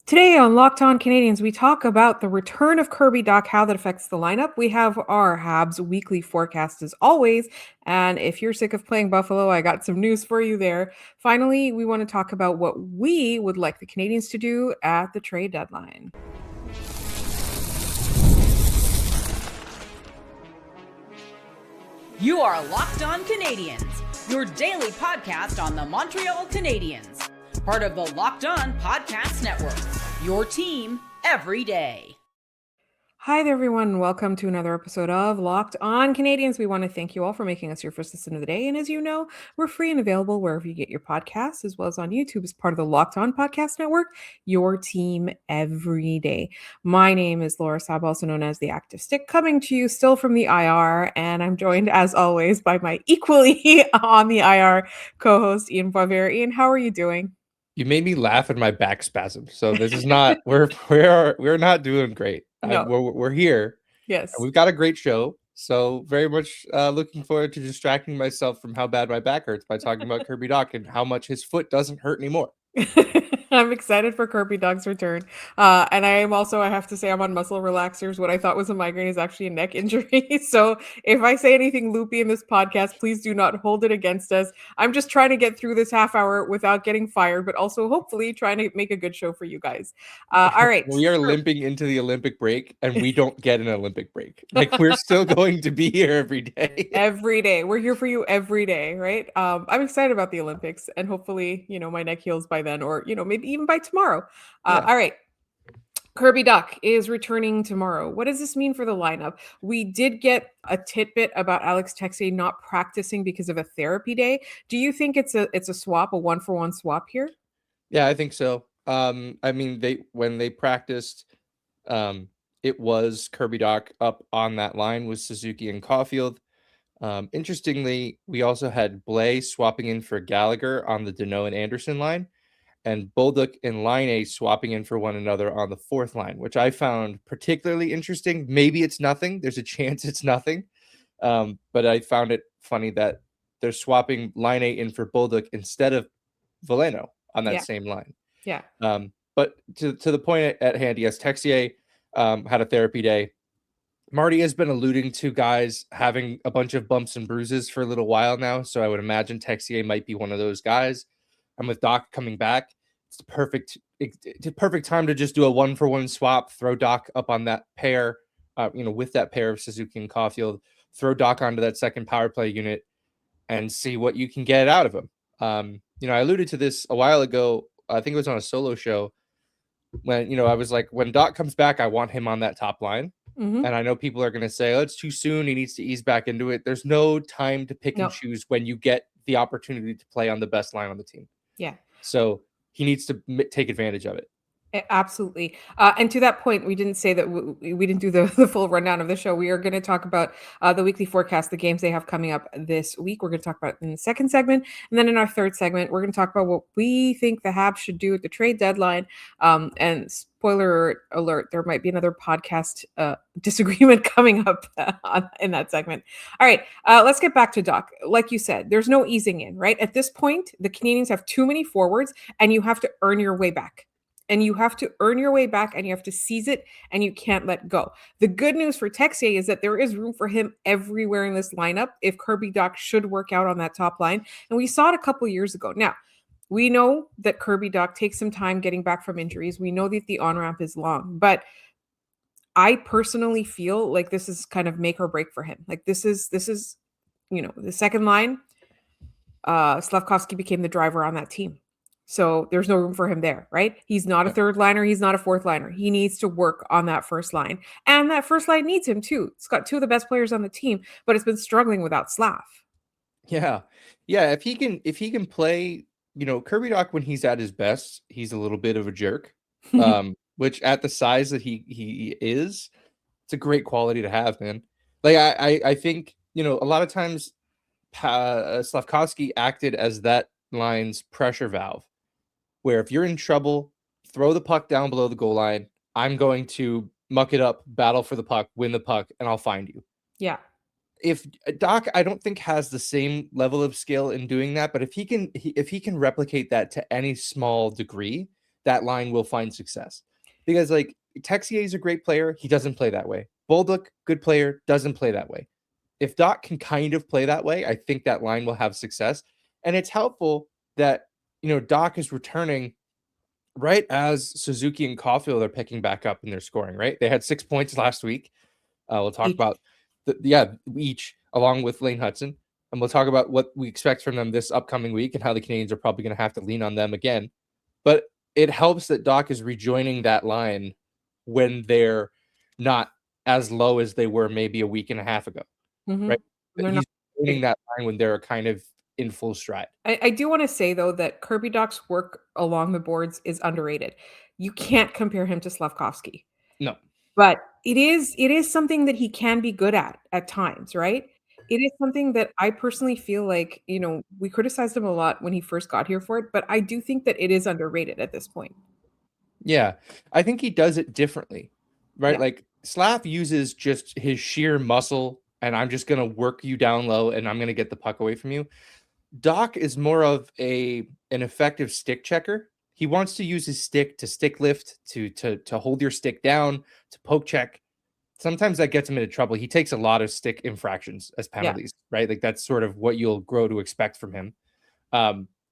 Today on Locked On Canadians, we talk about the return of Kirby Dach, how that affects the lineup. We have our Habs weekly forecast as always. And if you're sick of playing Buffalo, I got some news for you there. Finally, we want to talk about what we would like the Canadians to do at the trade deadline. You are Locked On Canadians, your daily podcast on the Montreal Canadiens. Part of the Locked On Podcast Network, your team every day. Hi there, everyone, and welcome to another episode of Locked On Canadians. We want to thank you all for making us your first listen of the day. And as you know, we're free and available wherever you get your podcasts, as well as on YouTube as part of the Locked On Podcast Network, your team every day. My name is Laura Saba, also known as the Active Stick, coming to you still from the IR. And I'm joined, as always, by my equally on the IR co-host, Ian Boisvert. Ian, how are you doing? You made me laugh at my back spasm. So this is not we're not doing great. No. We're here. Yes. And we've got a great show. So very much looking forward to distracting myself from how bad my back hurts by talking about Kirby Dach and how much his foot doesn't hurt anymore. I'm excited for Kirby Dach's return. And I am also, I have to say, I'm on muscle relaxers. What I thought was a migraine is actually a neck injury. So if I say anything loopy in this podcast, please do not hold it against us. I'm just trying to get through this half hour without getting fired, but also hopefully trying to make a good show for you guys. All right. We are limping into the Olympic break and we don't get an Olympic break. Like we're still going to be here every day. Every day. We're here for you every day, right? I'm excited about the Olympics and hopefully, my neck heals by then or, maybe even by tomorrow. Yeah. All right. Kirby Dach is returning tomorrow. What does this mean for the lineup? We did get a tidbit about Alex Texier not practicing because of a therapy day. Do you think it's a swap, a 1-for-1 swap here? Yeah, I think so. I mean, when they practiced, it was Kirby Dach up on that line with Suzuki and Caufield. Interestingly, we also had Blais swapping in for Gallagher on the Deneau and Anderson line, and Bolduc and Laine swapping in for one another on the fourth line, which I found particularly interesting. Maybe it's nothing. There's a chance it's nothing. But I found it funny that they're swapping Laine in for Bolduc instead of Veleno on that same line. Yeah. But to the point at hand, yes, Texier had a therapy day. Marty has been alluding to guys having a bunch of bumps and bruises for a little while now, so I would imagine Texier might be one of those guys. And with Dach coming back, it's the perfect time to just do a 1-for-1 swap, throw Dach up on that pair, with that pair of Suzuki and Caufield, throw Dach onto that second power play unit and see what you can get out of him. I alluded to this a while ago. I think it was on a solo show when, I was like, when Dach comes back, I want him on that top line. Mm-hmm. And I know people are going to say, oh, it's too soon. He needs to ease back into it. There's no time to pick and choose when you get the opportunity to play on the best line on the team. Yeah. So he needs to take advantage of it. Absolutely. And to that point, we didn't say that we didn't do the full rundown of the show. We are going to talk about the weekly forecast, the games they have coming up this week. We're going to talk about it in the second segment. And then in our third segment, we're going to talk about what we think the Habs should do at the trade deadline. And spoiler alert, there might be another podcast disagreement coming up in that segment. All right, let's get back to Dach. Like you said, there's no easing in, right? At this point, the Canadians have too many forwards and you have to earn your way back. And you have to earn your way back and you have to seize it and you can't let go. The good news for Texier is that there is room for him everywhere in this lineup if Kirby Dach should work out on that top line. And we saw it a couple years ago. Now, we know that Kirby Dach takes some time getting back from injuries. We know that the on-ramp is long. But I personally feel like this is kind of make or break for him. Like this is the second line. Slafkovsky became the driver on that team. So there's no room for him there, right? He's not a third liner. He's not a fourth liner. He needs to work on that first line. And that first line needs him too. It's got two of the best players on the team, but it's been struggling without Slav. Yeah. Yeah. If he can play, Kirby Dach, when he's at his best, he's a little bit of a jerk. Which at the size that he is, it's a great quality to have, man. Like I think, a lot of times Slafkovsky acted as that line's pressure valve, where if you're in trouble, throw the puck down below the goal line. I'm going to muck it up, battle for the puck, win the puck, and I'll find you. Yeah. If Dach, I don't think has the same level of skill in doing that, but if he can replicate that to any small degree, that line will find success. Because like Texier is a great player, he doesn't play that way. Bolduc, good player, doesn't play that way. If Dach can kind of play that way, I think that line will have success. And it's helpful that, Dach is returning right as Suzuki and Caufield are picking back up in their scoring, right? They had 6 points last week. We'll talk about each along with Lane Hudson. And we'll talk about what we expect from them this upcoming week and how the Canadiens are probably going to have to lean on them again. But it helps that Dach is rejoining that line when they're not as low as they were maybe a week and a half ago, right? But he's joining that line when they're kind of in full stride. I do want to say, though, that Kirby Dach's work along the boards is underrated. You can't compare him to Slafkovsky. No. But it is something that he can be good at times, right? It is something that I personally feel like, we criticized him a lot when he first got here for it, but I do think that it is underrated at this point. Yeah, I think he does it differently, right? Yeah. Like Slav uses just his sheer muscle, and I'm just going to work you down low, and I'm going to get the puck away from you. Dach is more of an effective stick checker. He wants to use his stick to stick lift, to hold your stick down, to poke check. Sometimes that gets him into trouble. He takes a lot of stick infractions as penalties, right? Like that's sort of what you'll grow to expect from him.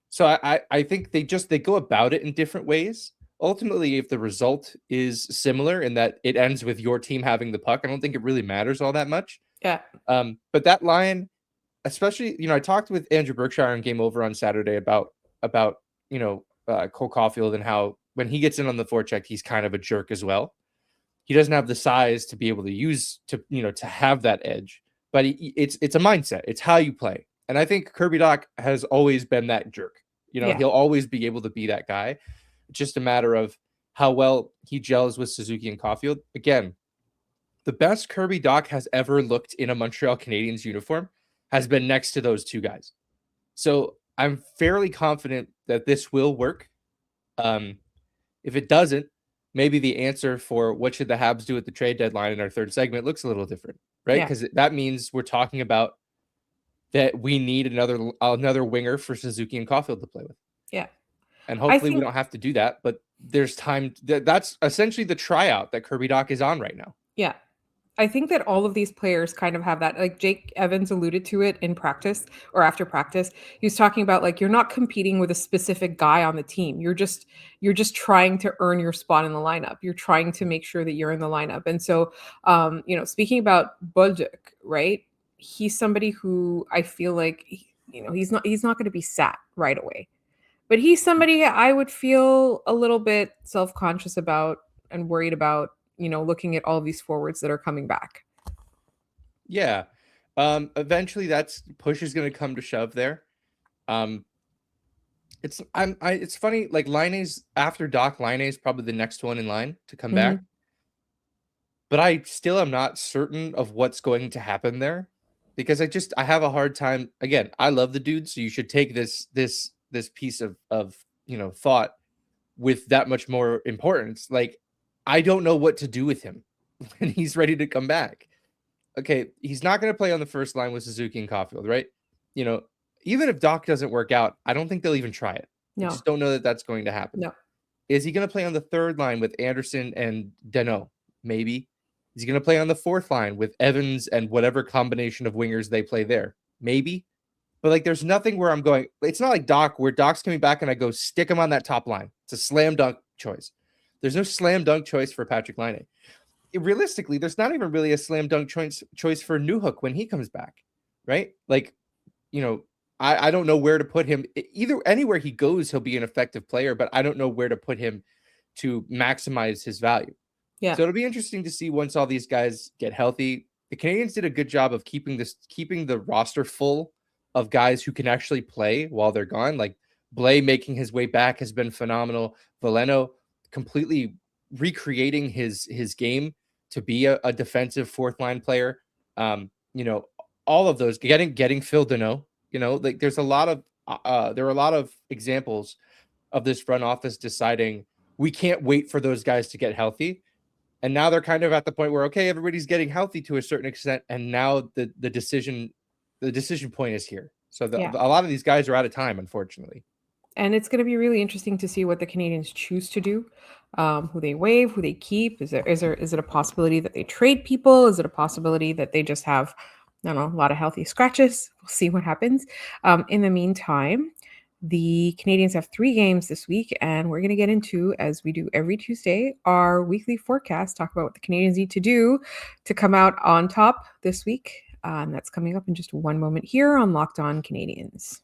So I think they go about it in different ways. Ultimately, if the result is similar in that it ends with your team having the puck, I don't think it really matters all that much. Yeah. But that line, especially, I talked with Andrew Berkshire on Game Over on Saturday about Cole Caufield and how when he gets in on the forecheck, he's kind of a jerk as well. He doesn't have the size to be able to have that edge, but it's a mindset. It's how you play. And I think Kirby Dach has always been that jerk. He'll always be able to be that guy. It's just a matter of how well he gels with Suzuki and Caufield. Again, the best Kirby Dach has ever looked in a Montreal Canadiens uniform has been next to those two guys. So I'm fairly confident that this will work. If it doesn't, maybe the answer for what should the Habs do at the trade deadline in our third segment looks a little different, right? Because that means we're talking about that we need another winger for Suzuki and Caufield to play with. Yeah. And hopefully we don't have to do that, but there's time. That's essentially the tryout that Kirby Dach is on right now. Yeah. I think that all of these players kind of have that. Like Jake Evans alluded to it in practice or after practice. He was talking about like you're not competing with a specific guy on the team. You're just trying to earn your spot in the lineup. You're trying to make sure that you're in the lineup. And so, speaking about Bolduc, right? He's somebody who I feel like he's not going to be sat right away. But he's somebody I would feel a little bit self-conscious about and worried about, looking at all of these forwards that are coming back. Yeah. Eventually that's push is going to come to shove there. It's funny, like Laine's after Dach, Laine is probably the next one in line to come back. But I still am not certain of what's going to happen there because I have a hard time. Again, I love the dude, so you should take this piece of thought with that much more importance. Like, I don't know what to do with him when he's ready to come back. Okay, he's not going to play on the first line with Suzuki and Caufield, right? Even if Dach doesn't work out, I don't think they'll even try it. No. I just don't know that that's going to happen. No. Is he going to play on the third line with Anderson and Danault? Maybe. Is he going to play on the fourth line with Evans and whatever combination of wingers they play there? Maybe. But like, there's nothing where I'm going. It's not like Dach, where Dach's coming back and I go stick him on that top line. It's a slam dunk choice. There's no slam dunk choice for Patrik Laine. Realistically, there's not even really a slam dunk choice for Newhook when he comes back, right? Like, I don't know where to put him. Either anywhere he goes, he'll be an effective player, but I don't know where to put him to maximize his value. Yeah. So it'll be interesting to see once all these guys get healthy. The Canadiens did a good job of keeping the roster full of guys who can actually play while they're gone. Like Blais making his way back has been phenomenal. Veleno completely recreating his game to be a defensive fourth line player. All of those getting Phil Danault, like there are a lot of examples of this front office deciding we can't wait for those guys to get healthy. And now they're kind of at the point where, okay, everybody's getting healthy to a certain extent. And now the decision point is here. So a lot of these guys are out of time, unfortunately. And it's going to be really interesting to see what the Canadiens choose to do, who they waive, who they keep. Is it a possibility that they trade people? Is it a possibility that they just have, I don't know, a lot of healthy scratches? We'll see what happens. In the meantime, the Canadiens have 3 games this week, and we're going to get into, as we do every Tuesday, our weekly forecast, talk about what the Canadiens need to do to come out on top this week. And that's coming up in just one moment here on Locked On Canadiens.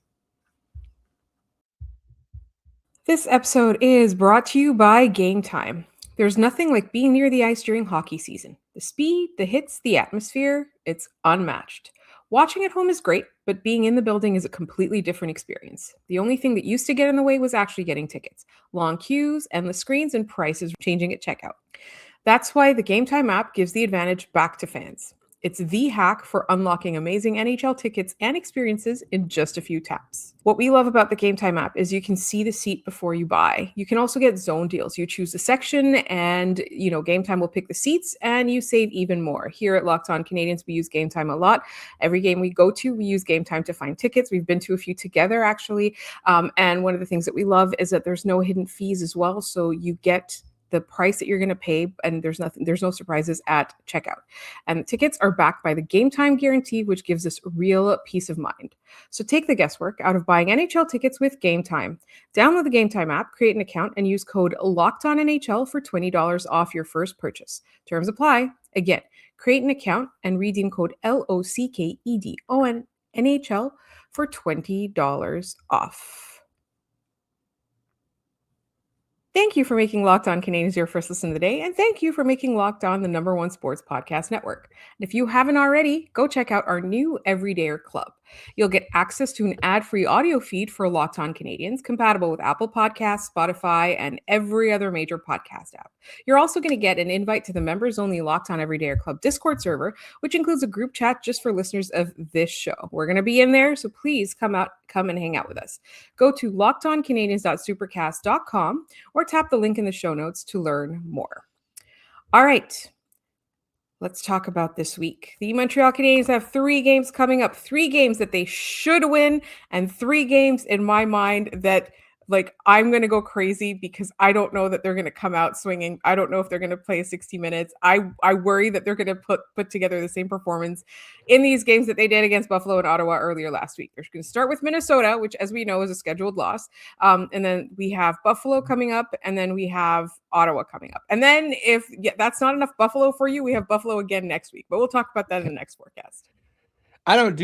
This episode is brought to you by Game Time. There's nothing like being near the ice during hockey season. The speed, the hits, the atmosphere, it's unmatched. Watching at home is great, but being in the building is a completely different experience. The only thing that used to get in the way was actually getting tickets. Long queues, endless screens, and prices changing at checkout. That's why the Game Time app gives the advantage back to fans. It's the hack for unlocking amazing NHL tickets and experiences in just a few taps. What we love about the Game Time app is you can see the seat before you buy. You can also get zone deals. You choose the section and, Game Time will pick the seats and you save even more. Here at Locked On Canadiens, we use Game Time a lot. Every game we go to, we use Game Time to find tickets. We've been to a few together, actually. And one of the things that we love is that there's no hidden fees as well. So you get the price that you're going to pay, and there's no surprises at checkout. And the tickets are backed by the Game Time guarantee, which gives us real peace of mind. So take the guesswork out of buying NHL tickets with Game Time. Download the Game Time app, create an account, and use code LOCKEDONNHL for $20 off your first purchase. Terms apply. Again, create an account and redeem code LOCKEDONNHL for $20 off. Thank you for making Locked On Canadiens your first listen of the day, and thank you for making Locked On the #1 sports podcast network. And if you haven't already, go check out our new Everydayer Club. You'll get access to an ad-free audio feed for Locked On Canadiens, compatible with Apple Podcasts, Spotify, and every other major podcast app. You're also going to get an invite to the members-only Locked On Everydayer Club Discord server, which includes a group chat just for listeners of this show. We're going to be in there, so please come and hang out with us. Go to lockedoncanadiens.supercast.com or tap the link in the show notes to learn more. All right. Let's talk about this week. The Montreal Canadiens have 3 games coming up, 3 games that they should win, and 3 games in my mind that, I'm going to go crazy because I don't know that they're going to come out swinging. I don't know if they're going to play 60 minutes. I worry that they're going to put together the same performance in these games that they did against Buffalo and Ottawa earlier last week. They're going to start with Minnesota, which, as we know, is a scheduled loss. And then we have Buffalo coming up, and then we have Ottawa coming up. And then if that's not enough Buffalo for you, we have Buffalo again next week. But we'll talk about that in the next forecast. I don't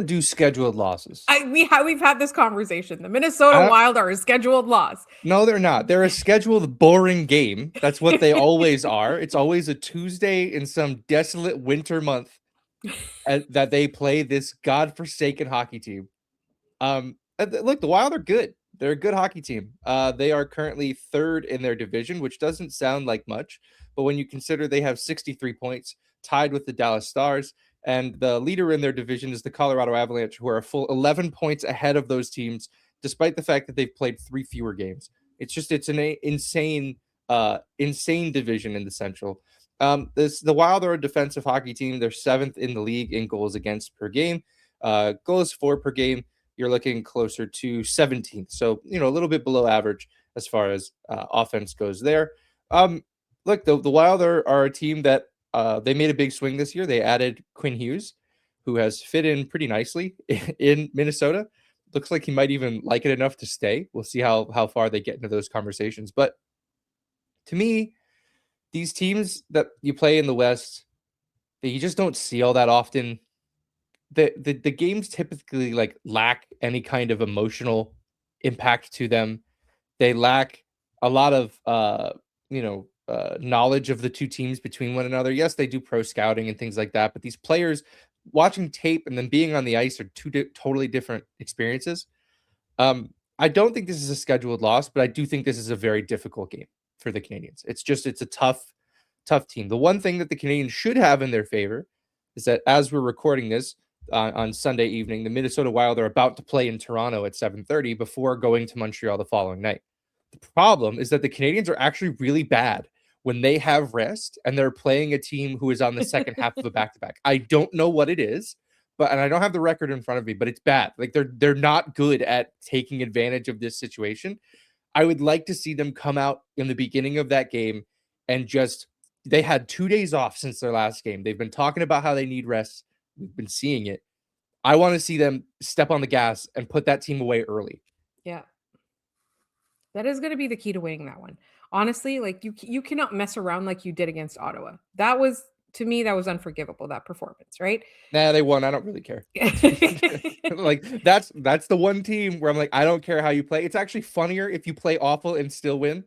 do scheduled losses. We've had this conversation. The Minnesota Wild are a scheduled loss. No, they're not. They're a scheduled boring game. That's what they always are. It's always a Tuesday in some desolate winter month that they play this godforsaken hockey team. Look, the Wild are good. They're a good hockey team. They are currently 3rd in their division, which doesn't sound like much, but when you consider they have 63 points, tied with the Dallas Stars, and the leader in their division is the Colorado Avalanche, who are a full 11 points ahead of those teams, despite the fact that they've played 3 fewer games. It's an insane division in the Central. The Wild are a defensive hockey team. They're 7th in the league in goals against per game. Goals for per game, you're looking closer to 17th. So, a little bit below average as far as offense goes there. Look, the Wild are a team that they made a big swing this year. They added Quinn Hughes, who has fit in pretty nicely in Minnesota. Looks like he might even like it enough to stay. We'll see how far they get into those conversations. But to me, these teams that you play in the West, that you just don't see all that often, the games typically lack any kind of emotional impact to them. They lack a lot of knowledge of the two teams between one another. Yes, they do pro scouting and things like that, but these players watching tape and then being on the ice are two totally different experiences. I don't think this is a scheduled loss, but I do think this is a very difficult game for the Canadiens. It's a tough team. The one thing that the Canadiens should have in their favor is that as we're recording this on Sunday evening, the Minnesota Wild are about to play in Toronto at 7:30 before going to Montreal the following night. The problem is that the Canadiens are actually really bad when they have rest and they're playing a team who is on the second half of a back-to-back. I don't know what it is, but and I don't have the record in front of me, but it's bad. Like they're not good at taking advantage of this situation. I would like to see them come out in the beginning of that game and just they had 2 days off since their last game. They've been talking about how they need rest. We've been seeing it. I want to see them step on the gas and put that team away early. Yeah. That is going to be the key to winning that one. Honestly, like you cannot mess around like you did against Ottawa. That was, to me, that was unforgivable, that performance, right? Nah, they won. I don't really care. Like that's the one team where I'm like, I don't care how you play. It's actually funnier if you play awful and still win.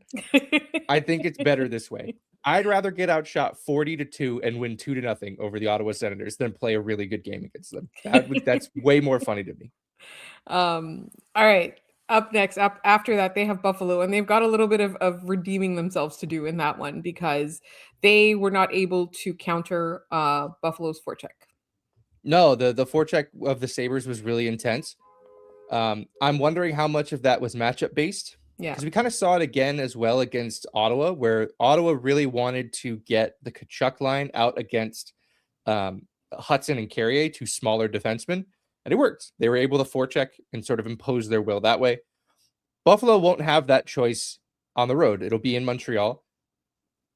I think it's better this way. I'd rather get outshot 40-2 and win 2-0 over the Ottawa Senators than play a really good game against them. That's way more funny to me. All right. Up next, up after that, they have Buffalo, and they've got a little bit of redeeming themselves to do in that one because they were not able to counter Buffalo's forecheck. No, the forecheck of the Sabres was really intense. I'm wondering how much of that was matchup based. Yeah. Because we kind of saw it again as well against Ottawa, where Ottawa really wanted to get the Tkachuk line out against Hudson and Carrier, two smaller defensemen, and it worked. They were able to forecheck and sort of impose their will that way. Buffalo won't have that choice on the road. It'll be in Montreal.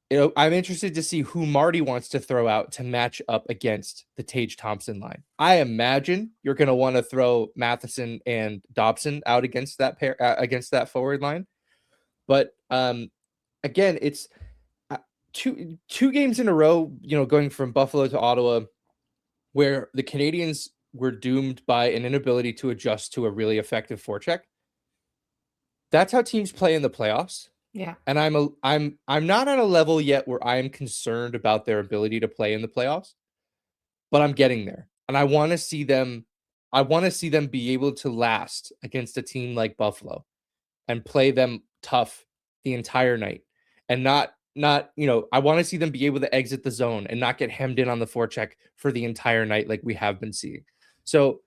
I'm interested to see who Marty wants to throw out to match up against the Tage Thompson line. I imagine you're going to want to throw Matheson and Dobson out against that pair, against that forward line. But again, it's two games in a row, going from Buffalo to Ottawa, where the Canadiens were doomed by an inability to adjust to a really effective forecheck. That's how teams play in the playoffs. Yeah. And I'm not at a level yet where I am concerned about their ability to play in the playoffs, but I'm getting there. And I want to see them be able to last against a team like Buffalo and play them tough the entire night. And not I want to see them be able to exit the zone and not get hemmed in on the forecheck for the entire night like we have been seeing. So,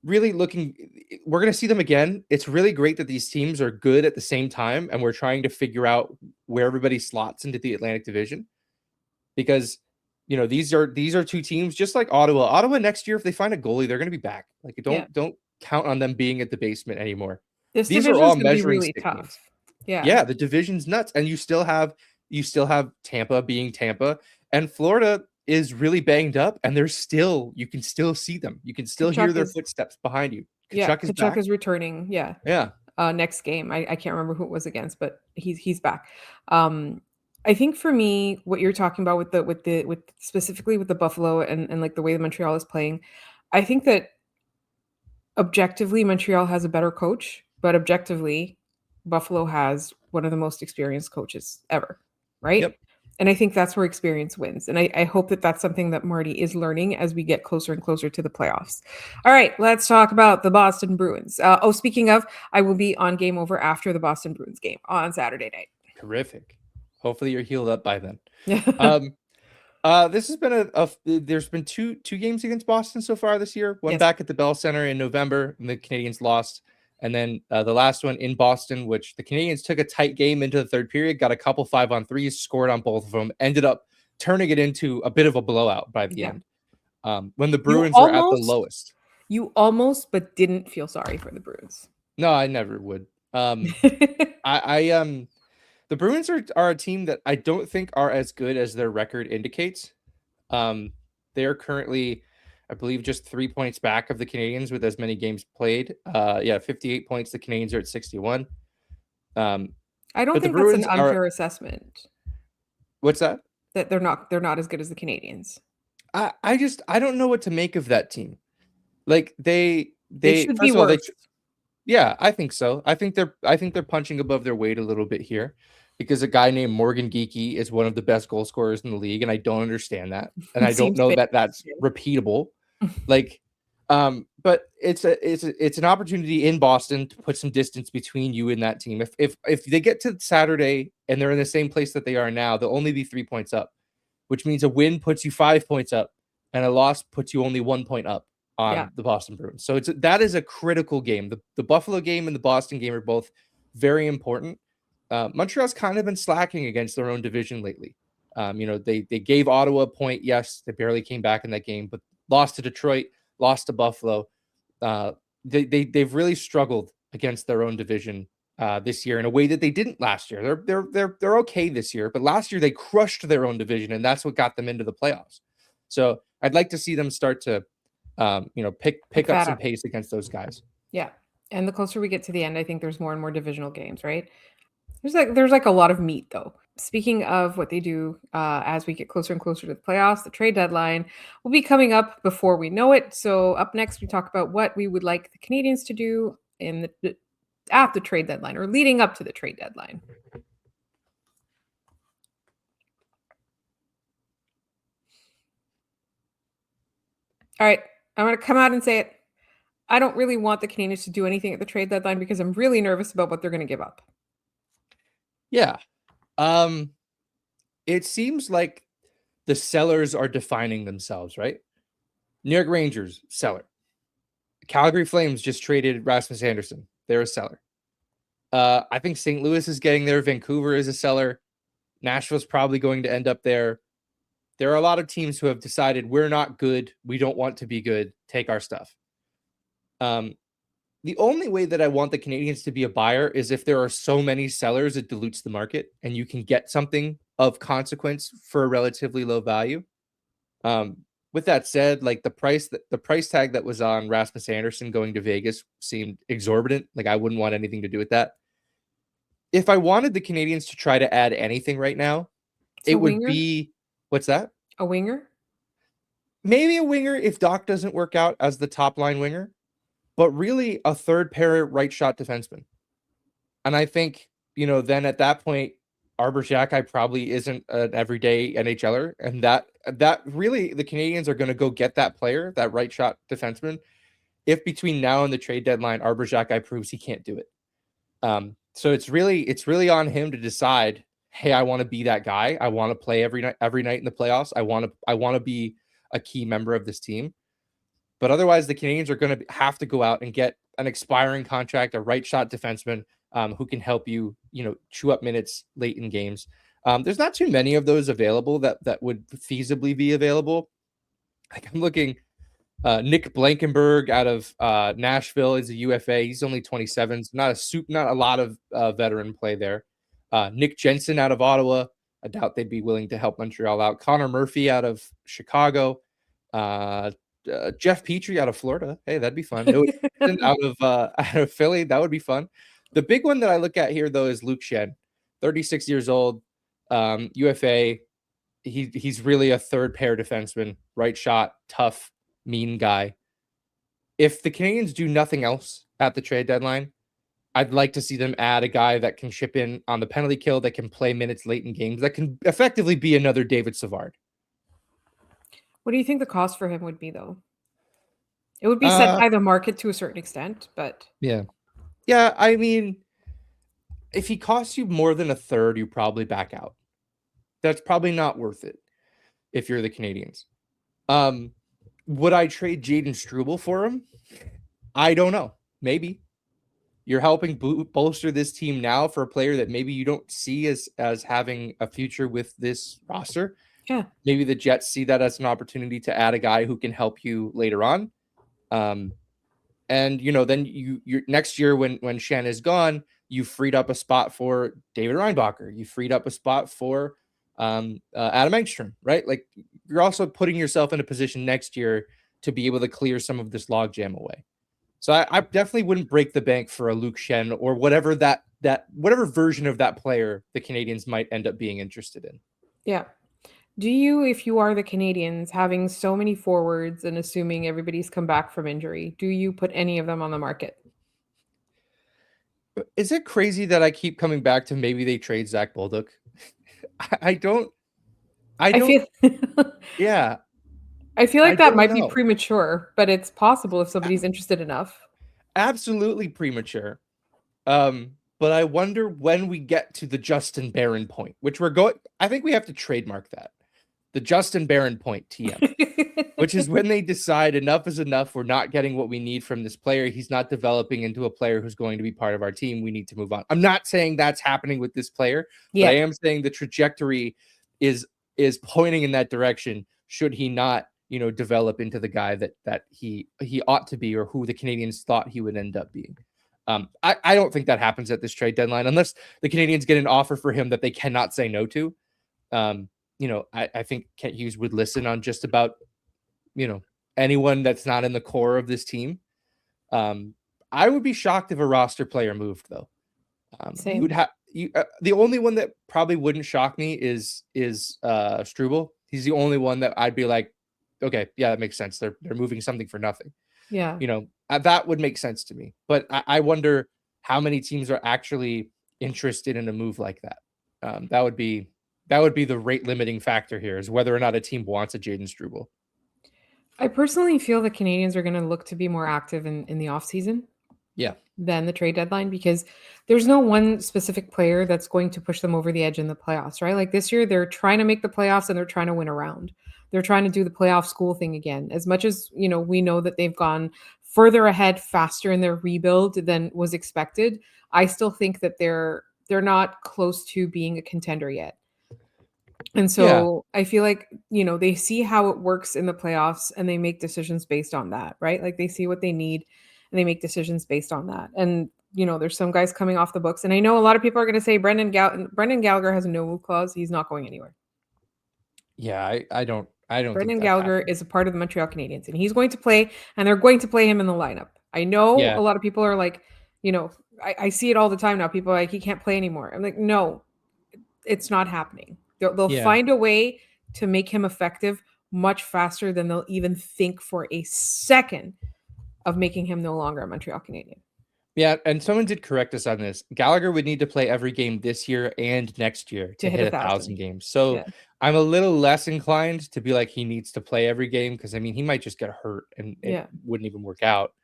really we're going to see them again. It's really great that these teams are good at the same time, and we're trying to figure out where everybody slots into the Atlantic Division, because these are two teams just like Ottawa next year. If they find a goalie, they're going to be back. Like don't count on them being at the basement anymore. These are all measuring stick teams. Yeah, the division's nuts, and you still have Tampa being Tampa, and Florida is really banged up, and you can still see them. You can still hear their footsteps behind you. Tkachuk is returning. Yeah. Yeah. Next game. I can't remember who it was against, but he's back. I think for me, what you're talking about with specifically with the Buffalo and like the way that Montreal is playing, I think that objectively Montreal has a better coach, but objectively Buffalo has one of the most experienced coaches ever. Right. Yep. And I think that's where experience wins. And I hope that that's something that Marty is learning as we get closer and closer to the playoffs. All right, let's talk about the Boston Bruins. Speaking of, I will be on Game Over after the Boston Bruins game on Saturday night. Terrific. Hopefully you're healed up by then. This has been there's been two games against Boston so far this year. One back at the Bell Center in November, and the Canadiens lost. And then the last one in Boston, which the Canadiens took a tight game into the third period, got a couple 5-on-3s, scored on both of them, ended up turning it into a bit of a blowout by the end. When the Bruins were at the lowest. You almost, but didn't feel sorry for the Bruins. No, I never would. The Bruins are a team that I don't think are as good as their record indicates. They are currently, I believe, just 3 points back of the Canadiens with as many games played. 58 points. The Canadiens are at 61. I don't think that's an unfair assessment. What's that? That they're not as good as the Canadiens. I don't know what to make of that team. Like they should be worse. Yeah, I think so. I think they're punching above their weight a little bit here, because a guy named Morgan Geekie is one of the best goal scorers in the league, and I don't understand that, and I don't know that that's repeatable. Like, but it's an opportunity in Boston to put some distance between you and that team. If they get to Saturday and they're in the same place that they are now, they'll only be 3 points up, which means a win puts you 5 points up, and a loss puts you only 1 point up on the Boston Bruins. So that is a critical game. The Buffalo game and the Boston game are both very important. Montreal's kind of been slacking against their own division lately. They gave Ottawa a point. Yes, they barely came back in that game, but lost to Detroit, lost to Buffalo. They've really struggled against their own division this year in a way that they didn't last year. They're okay this year, but last year they crushed their own division, and that's what got them into the playoffs. So I'd like to see them start to, pick up some pace against those guys. Yeah, and the closer we get to the end, I think there's more and more divisional games, right? There's like a lot of meat though. Speaking of what they do as we get closer and closer to the playoffs, the trade deadline will be coming up before we know it. So up next, we talk about what we would like the Canadiens to do at the trade deadline or leading up to the trade deadline. All right, I'm going to come out and say it. I don't really want the Canadiens to do anything at the trade deadline because I'm really nervous about what they're going to give up. Yeah. It seems like the sellers are defining themselves, right? New York Rangers, seller. Calgary Flames just traded Rasmus Anderson. They're a seller. I think St. Louis is getting there. Vancouver is a seller. Nashville's probably going to end up there. There are a lot of teams who have decided we're not good. We don't want to be good. Take our stuff. The only way that I want the Canadiens to be a buyer is if there are so many sellers, it dilutes the market and you can get something of consequence for a relatively low value. With that said, like the price tag that was on Rasmus Anderson going to Vegas seemed exorbitant. Like I wouldn't want anything to do with that. If I wanted the Canadiens to try to add anything right now, it would be, what's that? A winger? Maybe a winger if Dach doesn't work out as the top line winger. But really a third pair right shot defenseman. And I think, then at that point, Arber Xhekaj probably isn't an everyday NHLer. And that really the Canadiens are going to go get that player, that right shot defenseman, if between now and the trade deadline, Arber Xhekaj proves he can't do it. So it's really on him to decide, hey, I want to be that guy. I want to play every night in the playoffs. I want to be a key member of this team. But otherwise, the Canadiens are going to have to go out and get an expiring contract, a right shot defenseman who can help you, chew up minutes late in games. There's not too many of those available that would feasibly be available. Like I'm looking, Nick Blankenburg out of Nashville is a UFA. He's only 27, so not a lot of veteran play there. Nick Jensen out of Ottawa. I doubt they'd be willing to help Montreal out. Connor Murphy out of Chicago. Jeff Petrie out of Florida. Hey, that'd be fun. out of Philly. That would be fun. The big one that I look at here, though, is Luke Schenn, 36 years old, UFA. He's really a third pair defenseman, right shot, tough, mean guy. If the Canadiens do nothing else at the trade deadline, I'd like to see them add a guy that can chip in on the penalty kill, that can play minutes late in games, that can effectively be another David Savard. What do you think the cost for him would be, though? It would be set by the market to a certain extent, but... Yeah, I mean, if he costs you more than a third, you probably back out. That's probably not worth it if you're the Canadiens. Would I trade Jaden Struble for him? I don't know. Maybe. You're helping bolster this team now for a player that maybe you don't see as having a future with this roster. Yeah. Maybe the Jets see that as an opportunity to add a guy who can help you later on. And then you next year when Schenn is gone, you freed up a spot for David Reinbacher. You freed up a spot for Adam Engstrom, right? Like you're also putting yourself in a position next year to be able to clear some of this logjam away. So I definitely wouldn't break the bank for a Luke Schenn or whatever whatever version of that player the Canadiens might end up being interested in. Yeah. Do you, if you are the Canadiens, having so many forwards and assuming everybody's come back from injury, do you put any of them on the market? Is it crazy that I keep coming back to maybe they trade Zach Bolduc? I don't. Yeah. I feel like that might be premature, but it's possible if somebody's interested enough. Absolutely premature. But I wonder when we get to the Justin Barron point, which I think we have to trademark that. The Justin Barron point TM, which is when they decide enough is enough. We're not getting what we need from this player. He's not developing into a player who's going to be part of our team. We need to move on. I'm not saying that's happening with this player, but I am saying the trajectory is pointing in that direction. Should he not develop into the guy that he ought to be, or who the Canadiens thought he would end up being. I don't think that happens at this trade deadline unless the Canadiens get an offer for him that they cannot say no to. I think Kent Hughes would listen on just about, anyone that's not in the core of this team. I would be shocked if a roster player moved, though. Same. You'd have the only one that probably wouldn't shock me is Struble. He's the only one that I'd be like, okay, yeah, that makes sense. They're moving something for nothing. Yeah. That would make sense to me. But I wonder how many teams are actually interested in a move like that. That would be the rate limiting factor here, is whether or not a team wants a Jaden Struble. I personally feel the Canadiens are going to look to be more active in the offseason. Yeah. Than the trade deadline, because there's no one specific player that's going to push them over the edge in the playoffs, right? Like this year, they're trying to make the playoffs and they're trying to win a round. They're trying to do the playoff school thing again. As much as, we know that they've gone further ahead faster in their rebuild than was expected, I still think that they're not close to being a contender yet. And so I feel like, they see how it works in the playoffs and they make decisions based on that, right? Like they see what they need and they make decisions based on that. And, there's some guys coming off the books. And I know a lot of people are going to say Brendan Gallagher has a no move clause. He's not going anywhere. Yeah, I don't Brendan Gallagher is a part of the Montreal Canadiens and he's going to play, and they're going to play him in the lineup. I know a lot of people are like, I see it all the time now. People are like, he can't play anymore. I'm like, no, it's not happening. They'll find a way to make him effective much faster than they'll even think for a second of making him no longer a Montreal Canadien. Yeah, and someone did correct us on this. Gallagher would need to play every game this year and next year to hit 1,000 games. So I'm a little less inclined to be like he needs to play every game, because he might just get hurt and it wouldn't even work out.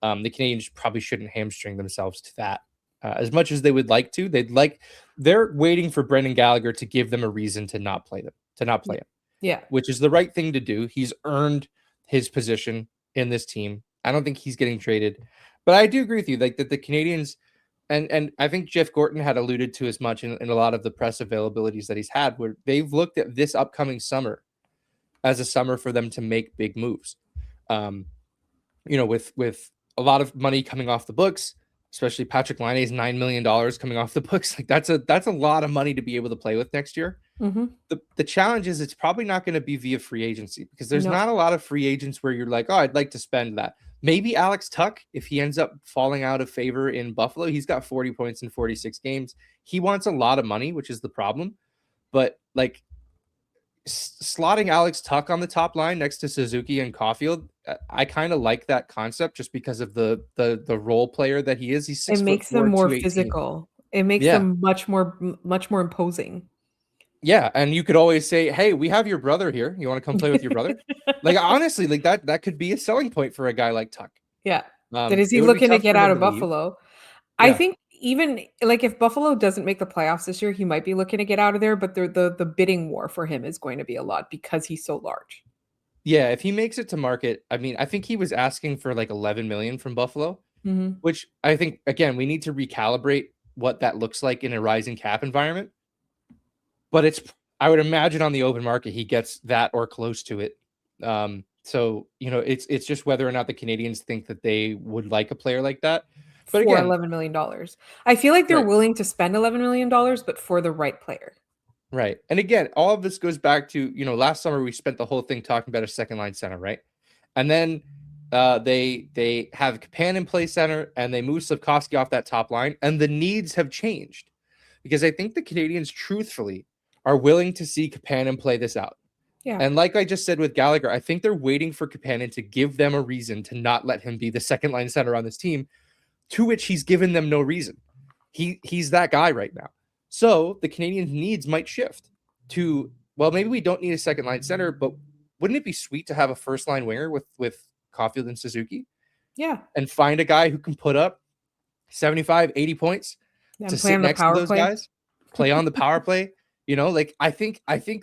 The Canadiens probably shouldn't hamstring themselves to that. As much as they would like to, they're waiting for Brendan Gallagher to give them a reason to not play him. Yeah. Which is the right thing to do. He's earned his position in this team. I don't think he's getting traded. But I do agree with you, like that the Canadiens, and I think Jeff Gorton had alluded to as much in a lot of the press availabilities that he's had, where they've looked at this upcoming summer as a summer for them to make big moves. With a lot of money coming off the books, especially Patrik Laine's $9 million coming off the books. Like that's a lot of money to be able to play with next year. Mm-hmm. The challenge is it's probably not going to be via free agency, because there's not a lot of free agents where you're like, oh, I'd like to spend that. Maybe Alex Tuch, if he ends up falling out of favor in Buffalo. He's got 40 points in 46 games. He wants a lot of money, which is the problem. But like slotting Alex Tuch on the top line next to Suzuki and Caufield, I kind of like that concept just because of the role player that he is. He's 6'4", it makes them more 218. physical. It makes them much more imposing. Yeah, and you could always say, "Hey, we have your brother here. You want to come play with your brother?" Like honestly, like that could be a selling point for a guy like Tuch. Yeah. That is he looking to get out of Buffalo? I think even like if Buffalo doesn't make the playoffs this year, he might be looking to get out of there, but the bidding war for him is going to be a lot because he's so large. Yeah, if he makes it to market, I think he was asking for like 11 million from Buffalo, which I think, again, we need to recalibrate what that looks like in a rising cap environment. But I would imagine on the open market, he gets that or close to it. So, it's just whether or not the Canadiens think that they would like a player like that. But for again, $11 million. I feel like they're willing to spend $11 million, but for the right player. Right. And again, all of this goes back to, last summer we spent the whole thing talking about a second line center, right? And then they have Kapanen play center and they move Slafkovsky off that top line, and the needs have changed. Because I think the Canadiens truthfully are willing to see Kapanen play this out. Yeah. And like I just said with Gallagher, I think they're waiting for Kapanen to give them a reason to not let him be the second line center on this team, to which he's given them no reason. He's that guy right now. So the Canadiens' needs might shift to, well, maybe we don't need a second line center, but wouldn't it be sweet to have a first line winger with Caufield and Suzuki? Yeah. And find a guy who can put up 75, 80 points to sit next to those guys, play on the power play. I think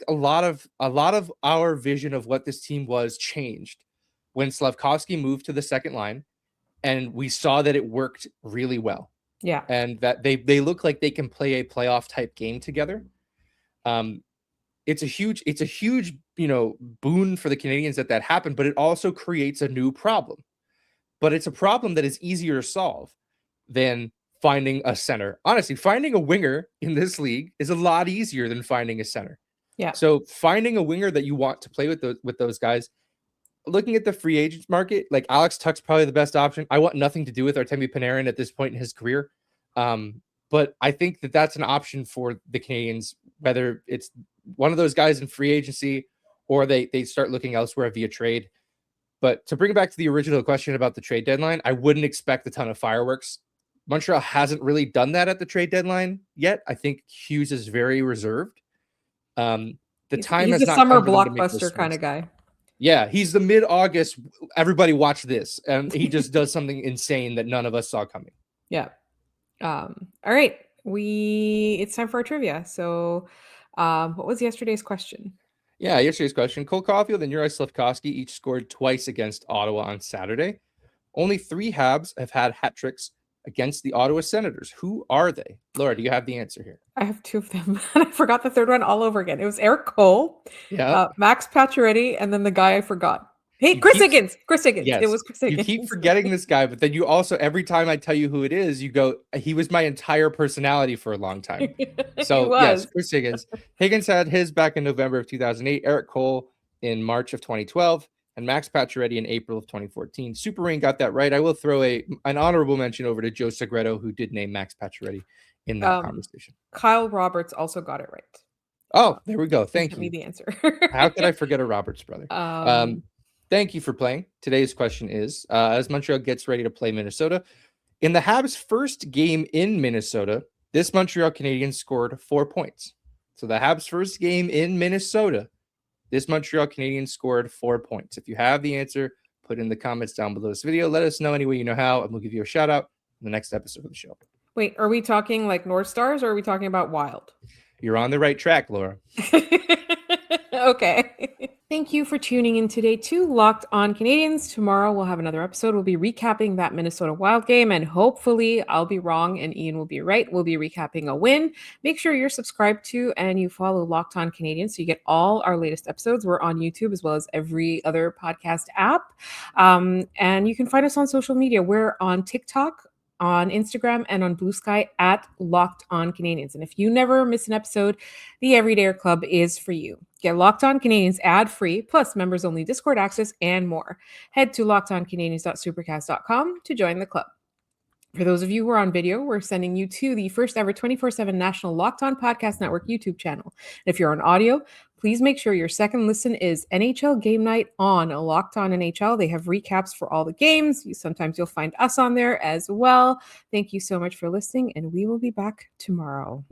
a lot of our vision of what this team was changed when Slafkovsky moved to the second line, and we saw that it worked really well. Yeah. And that they look like they can play a playoff type game together. it's a huge, boon for the Canadiens that happened, but it also creates a new problem. But it's a problem that is easier to solve than finding a center. Honestly, finding a winger in this league is a lot easier than finding a center. Yeah. So finding a winger that you want to play with those guys, looking at the free agents market, like Alex Tuch's probably the best option. I want nothing to do with Artemi Panarin at this point in his career. But I think that's an option for the Canadiens, whether it's one of those guys in free agency or they start looking elsewhere via trade. But to bring it back to the original question about the trade deadline, I wouldn't expect a ton of fireworks. Montreal hasn't really done that at the trade deadline yet. I think Hughes is very reserved. He's a summer blockbuster kind of guy. Yeah, he's the mid-August, everybody watch this. And he just does something insane that none of us saw coming. Yeah. All right. It's time for our trivia. So what was yesterday's question? Yeah, yesterday's question. Cole Caufield and Juraj Slafkovsky each scored twice against Ottawa on Saturday. Only 3 Habs have had hat tricks against the Ottawa Senators. Who are they? Laura, do you have the answer here? I have 2 of them. I forgot the third one all over again. It was Eric Cole, Max Pacioretty, and then the guy I forgot. Hey, Chris Higgins. Chris Higgins. Yes, it was Chris Higgins. You keep forgetting this guy, but then you also, every time I tell you who it is, you go, he was my entire personality for a long time. So yes, Chris Higgins. Higgins had his back in November of 2008, Eric Cole in March of 2012, and Max Pacioretty in April of 2014. Super Ring got that right. I will throw an honorable mention over to Joe Segreto, who did name Max Pacioretty in that conversation. Kyle Roberts also got it right. Oh, there we go. Thank you. Give me the answer. How could I forget a Roberts brother? Thank you for playing. Today's question is, as Montreal gets ready to play Minnesota, in the Habs' first game in Minnesota, this Montreal Canadiens scored 4 points. So the Habs' first game in Minnesota, this Montreal Canadiens scored 4 points. If you have the answer, put in the comments down below this video. Let us know any way you know how, and we'll give you a shout out in the next episode of the show. Wait, are we talking like North Stars, or are we talking about Wild? You're on the right track, Laura. Okay. Thank you for tuning in today to Locked On Canadiens. Tomorrow we'll have another episode. We'll be recapping that Minnesota Wild game, and hopefully I'll be wrong and Ian will be right. We'll be recapping a win. Make sure you're subscribed to and you follow Locked On Canadiens so you get all our latest episodes. We're on YouTube as well as every other podcast app. And you can find us on social media. We're on TikTok, on Instagram, and on Blue Sky at Locked On Canadiens. And if you never miss an episode, the Everydayer Club is for you. Get Locked On Canadiens ad-free, plus members-only Discord access and more. Head to lockedoncanadiens.supercast.com to join the club. For those of you who are on video, we're sending you to the first ever 24/7 National Locked On Podcast Network YouTube channel. And if you're on audio, please make sure your second listen is NHL Game Night on Locked On NHL. They have recaps for all the games. Sometimes you'll find us on there as well. Thank you so much for listening, and we will be back tomorrow.